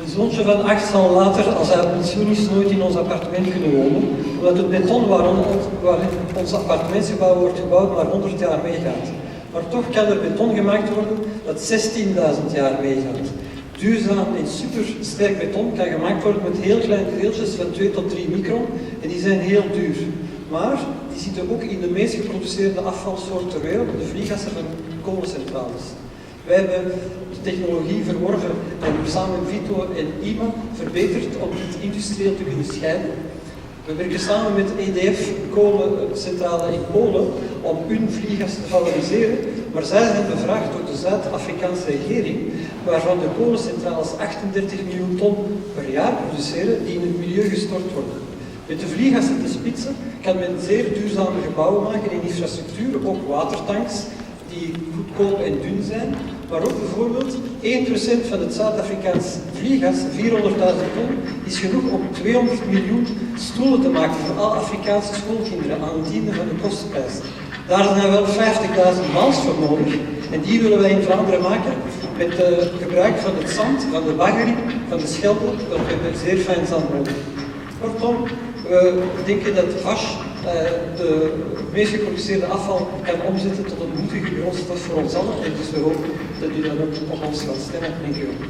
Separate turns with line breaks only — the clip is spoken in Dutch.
Mijn zoontje van 8 zal later, als hij op pensioen is, nooit in ons appartement kunnen wonen, omdat het beton waarin ons appartementsgebouw wordt gebouwd maar 100 jaar meegaat. Maar toch kan er beton gemaakt worden dat 16.000 jaar meegaat. Duurzaam en supersterk beton kan gemaakt worden met heel kleine deeltjes van 2 tot 3 micron en die zijn heel duur. Maar die zitten ook in de meest geproduceerde afvalsoort ter wereld, de vlieggassen van kolencentrales. Wij hebben de technologie verworven en samen met Vito en IMA verbeterd om dit industrieel te kunnen scheiden. We werken samen met EDF, kolencentrale in Polen, om hun vlieggas te valoriseren, maar zij zijn bevraagd door de Zuid-Afrikaanse regering, waarvan de kolencentrales 38 miljoen ton per jaar produceren, die in het milieu gestort worden. Met de vlieggassen te spitsen kan men zeer duurzame gebouwen maken en infrastructuur, ook watertanks, die goedkoop en dun zijn, maar ook bijvoorbeeld 1% van het Zuid-Afrikaans vlieggas, 400.000 ton, is genoeg om 200 miljoen stoelen te maken voor alle Afrikaanse schoolkinderen aan het einde van de kostprijs. Daar zijn wel 50.000 mans voor nodig en die willen wij in Vlaanderen maken met gebruik van het zand, van de baggerie, van de Schelde, want we hebben zeer fijn zand nodig. Kortom, we denken dat Vash de meest geproduceerde afval kan omzetten tot een nuttige grondstof voor ons allen en dus we hopen dat u dan ook op ons gaat stemmen. Dank u wel.